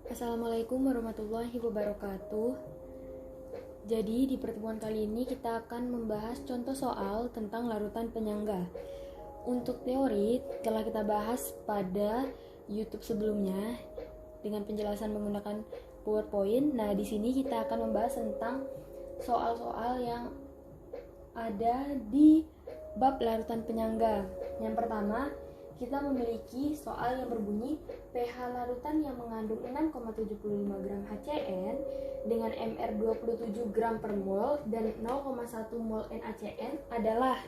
Assalamualaikum warahmatullahi wabarakatuh. Jadi di pertemuan kali ini kita akan membahas contoh soal tentang larutan penyangga. Untuk teori telah kita bahas pada YouTube sebelumnya dengan penjelasan menggunakan PowerPoint. Nah, di sini kita akan membahas tentang soal-soal yang ada di bab larutan penyangga. Yang pertama, kita memiliki soal yang berbunyi pH larutan yang mengandung 6,75 gram HCN dengan MR 27 gram per mol dan 0,1 mol NaCN adalah.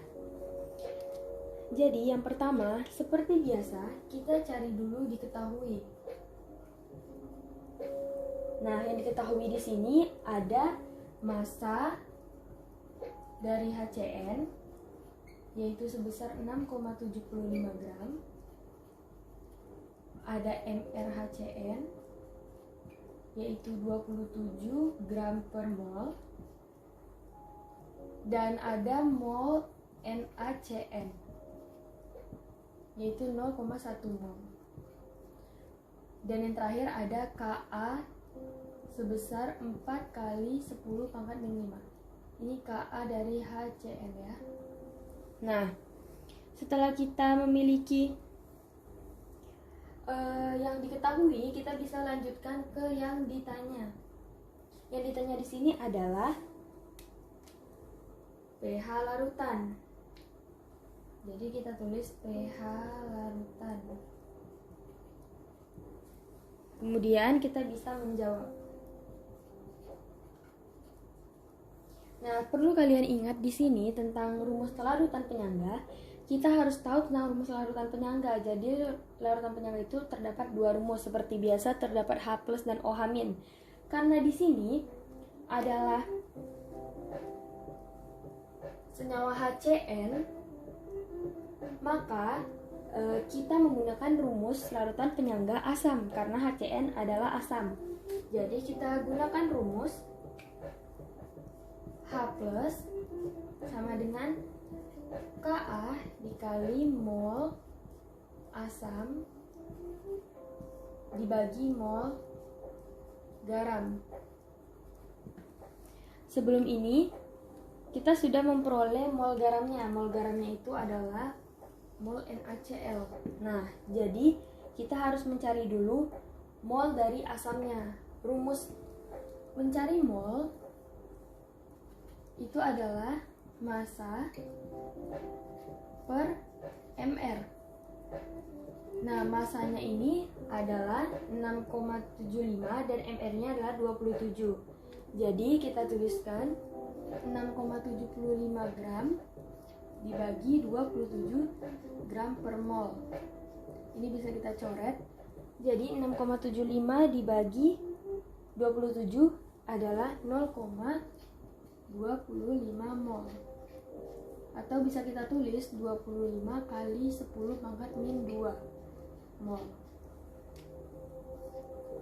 Jadi yang pertama, seperti biasa, kita cari dulu diketahui. Nah, yang diketahui di sini ada massa dari HCN yaitu sebesar 6,75 gram. Ada MrHCN yaitu 27 gram per mol, dan ada mol NaCN yaitu 0,1 mol. Dan yang terakhir ada Ka sebesar 4 kali 10 pangkat min 5. Ini Ka dari HCN ya. Nah, setelah kita memiliki yang diketahui, kita bisa lanjutkan ke yang ditanya. Yang ditanya di sini adalah pH larutan. Jadi kita tulis pH larutan. Kemudian kita bisa menjawab. Nah, perlu kalian ingat di sini tentang rumus larutan penyangga. Kita harus tahu tentang rumus larutan penyangga. Jadi, larutan penyangga itu terdapat dua rumus. Seperti biasa, terdapat H+ dan OH-. Karena di sini adalah senyawa HCN, maka kita menggunakan rumus larutan penyangga asam. Karena HCN adalah asam. Jadi, kita gunakan rumus H+ sama dengan Ka dikali mol asam dibagi mol garam. Sebelum ini kita sudah memperoleh mol garamnya. Mol garamnya itu adalah mol NaCl. Nah, jadi kita harus mencari dulu mol dari asamnya. Rumus mencari mol itu adalah massa per mr. Nah, massanya ini adalah 6,75 dan mr-nya adalah 27. Jadi kita tuliskan 6,75 gram dibagi 27 gram per mol. Ini bisa kita coret. Jadi 6,75 dibagi 27 adalah 0,25 mol. Atau bisa kita tulis 25 kali 10 pangkat min 2 mol.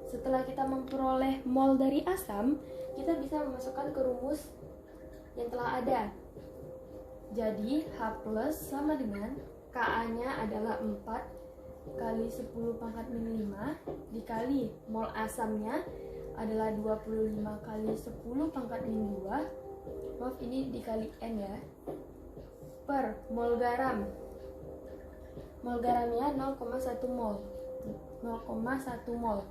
Setelah kita memperoleh mol dari asam, kita bisa memasukkan ke rumus yang telah ada. Jadi H+ sama dengan Ka-nya adalah 4 kali 10 pangkat min 5 dikali mol asamnya adalah 25 kali 10 pangkat min 2. Maaf, ini dikali N ya. Per mol garam. Mol garamnya 0,1 mol. 0,1 mol.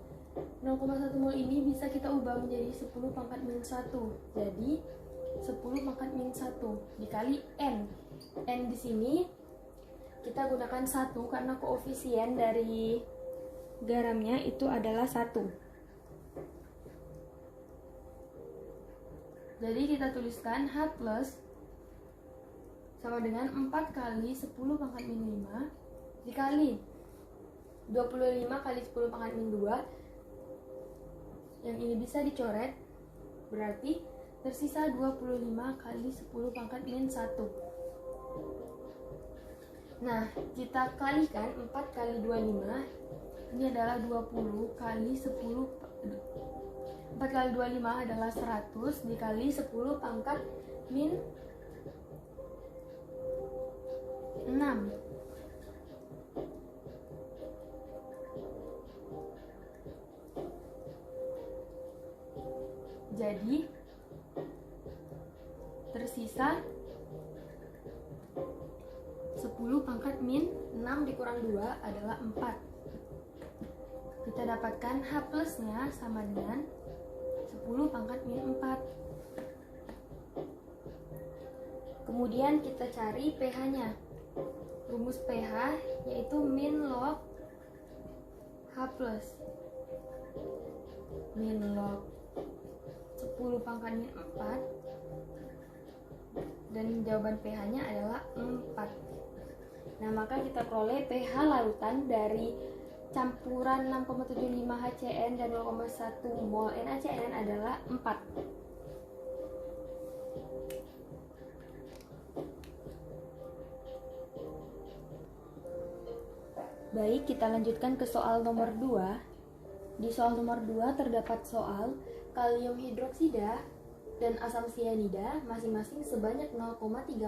0,1 mol ini bisa kita ubah menjadi 10 pangkat min 1. Jadi 10 pangkat min 1 dikali N. N di sini kita gunakan 1 karena koefisien dari garamnya itu adalah 1. Jadi kita tuliskan H+ sama dengan 4 kali 10 pangkat min 5 dikali 25 kali 10 pangkat min 2. Yang ini bisa dicoret, berarti tersisa 25 kali 10 pangkat min 1. Nah, kita kalikan 4 kali 25. Ini adalah 20 kali 10. 4 kali 25 adalah 100 dikali 10 pangkat min 6. Jadi tersisa 10 pangkat min 6 dikurang 2 adalah 4. Kita dapatkan H plusnya sama dengan 10 pangkat min 4. Kemudian kita cari pH-nya. Rumus pH yaitu min log H plus min log 10 pangkat min 4, dan jawaban pH-nya adalah 4. Nah, maka kita peroleh pH larutan dari campuran 6,75 HCN dan 0,1 mol NaCN adalah 4. Baik, kita lanjutkan ke soal nomor 2. Di soal nomor 2 terdapat soal kalium hidroksida dan asam sianida masing-masing sebanyak 0,3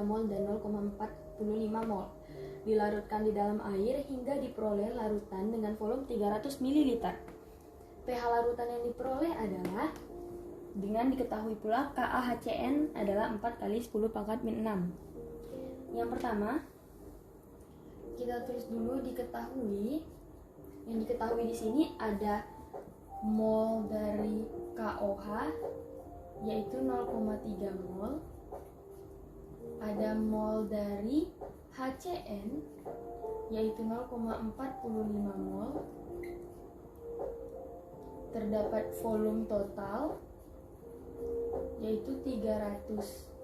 mol dan 0,45 mol. Dilarutkan di dalam air hingga diperoleh larutan dengan volume 300 ml. pH larutan yang diperoleh adalah dengan diketahui pula KaHCN adalah 4 kali 10 pangkat min 6. Yang pertama, kita tulis dulu diketahui. Yang diketahui di sini ada mol dari KOH yaitu 0,3 mol. Ada mol dari HCN yaitu 0,45 mol. Terdapat volume total yaitu 300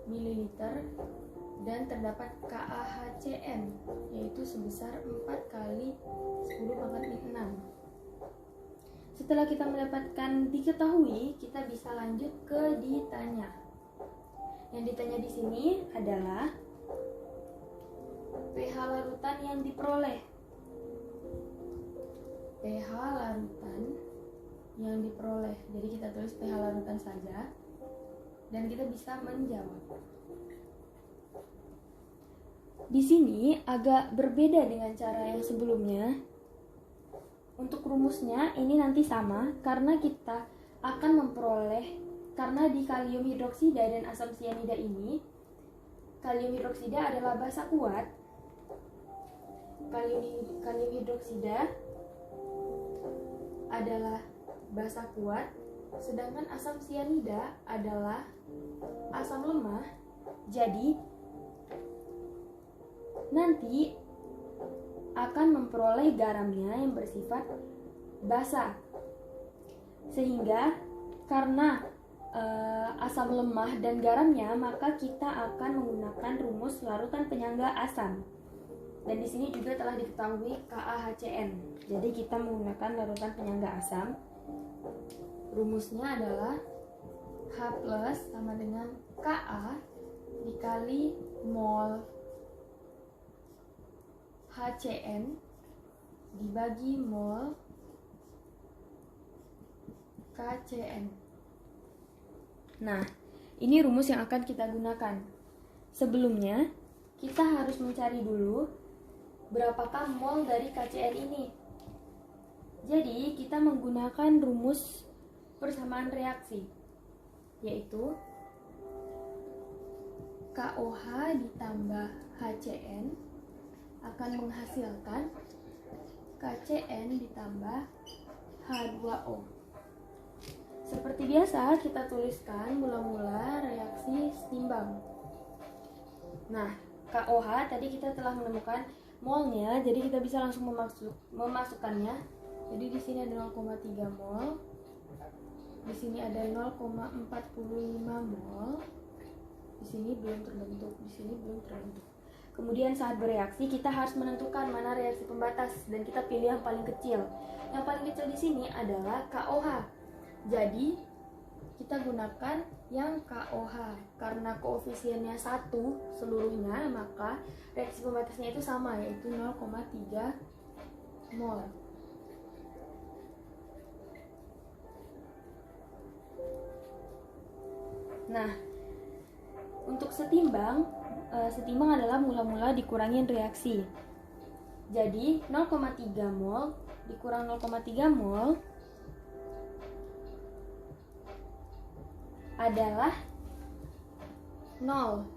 ml dan terdapat KaHCN yaitu sebesar 4 kali 10 pangkat min 6. Setelah kita mendapatkan diketahui, kita bisa lanjut ke ditanya. Yang ditanya di sini adalah pH larutan yang diperoleh. pH larutan yang diperoleh. Jadi kita tulis pH larutan saja dan kita bisa menjawab. Di sini agak berbeda dengan cara yang sebelumnya. Untuk rumusnya ini nanti sama karena kita akan memperoleh, karena di kalium hidroksida dan asam sianida ini, kalium hidroksida adalah basa kuat. Kalium hidroksida adalah basa kuat, sedangkan asam sianida adalah asam lemah. Jadi nanti akan memperoleh garamnya yang bersifat basa, sehingga karena asam lemah dan garamnya, maka kita akan menggunakan rumus larutan penyangga asam. Dan di sini juga telah diketahui KaHCN. Jadi kita menggunakan larutan penyangga asam. Rumusnya adalah H plus sama dengan Ka dikali mol HCN dibagi mol KCN. Nah, ini rumus yang akan kita gunakan. Sebelumnya, kita harus mencari dulu berapakah mol dari KCN ini. Jadi, kita menggunakan rumus persamaan reaksi, yaitu KOH ditambah HCN akan menghasilkan KCN ditambah H2O. Seperti biasa, kita tuliskan mula-mula reaksi setimbang. Nah, KOH tadi kita telah menemukan molnya, jadi kita bisa langsung memasukkannya. Jadi di sini ada 0,3 mol, di sini ada 0,45 mol, di sini belum terbentuk, di sini belum terbentuk. Kemudian saat bereaksi kita harus menentukan mana reaksi pembatas dan kita pilih yang paling kecil. Yang paling kecil di sini adalah KOH. Jadi kita gunakan yang KOH karena koefisiennya 1 seluruhnya, maka reaksi pembatasnya itu sama, yaitu 0,3 mol. Nah, untuk setimbang adalah mula-mula dikurangin reaksi. Jadi 0,3 mol dikurang 0,3 mol adalah 0.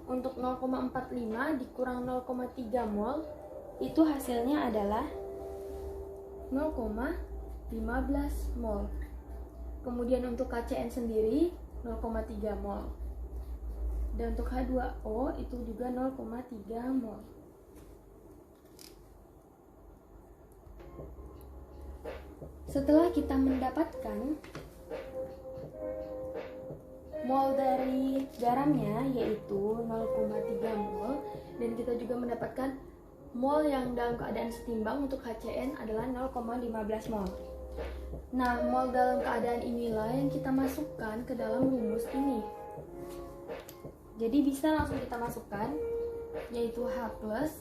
Untuk 0,45 dikurang 0,3 mol, itu hasilnya adalah 0,15 mol. Kemudian untuk KCN sendiri 0,3 mol. Dan untuk H2O itu juga 0,3 mol. Setelah kita mendapatkan mol dari garamnya yaitu 0,3 mol, dan kita juga mendapatkan mol yang dalam keadaan setimbang untuk HCN adalah 0,15 mol. Nah, mol dalam keadaan inilah yang kita masukkan ke dalam rumus ini. Jadi bisa langsung kita masukkan, yaitu H plus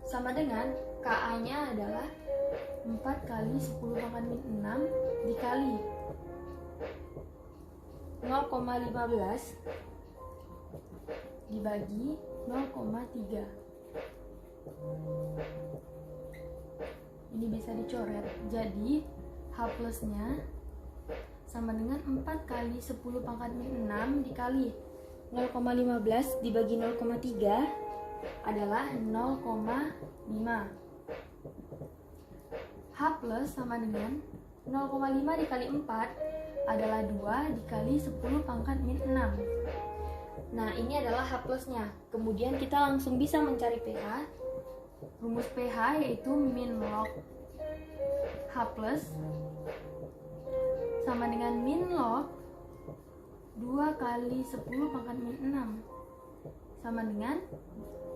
sama dengan Ka-nya adalah 4 kali 10 pangkat min 6 dikali 0,15 dibagi 0,3. Ini bisa dicoret. Jadi H plusnya sama dengan 4 kali 10 pangkat min 6 dikali 0,15 dibagi 0,3 adalah 0,5. H plus sama dengan 0,5 dikali 4 adalah 2 dikali 10 pangkat min 6. Nah, ini adalah H plusnya. Kemudian kita langsung bisa mencari pH. Rumus pH yaitu min log H plus sama dengan min log 2 kali 10 pangkat min 6 sama dengan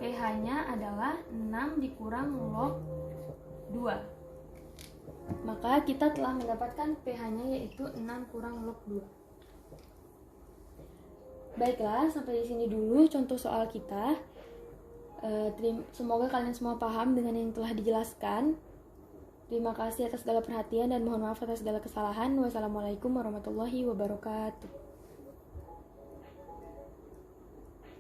pH-nya adalah 6 dikurang log 2. Maka kita telah mendapatkan pH-nya yaitu 6 kurang log 2. Baiklah, sampai di sini dulu contoh soal kita. Semoga kalian semua paham dengan yang telah dijelaskan. Terima kasih atas segala perhatian dan mohon maaf atas segala kesalahan. Wassalamualaikum warahmatullahi wabarakatuh.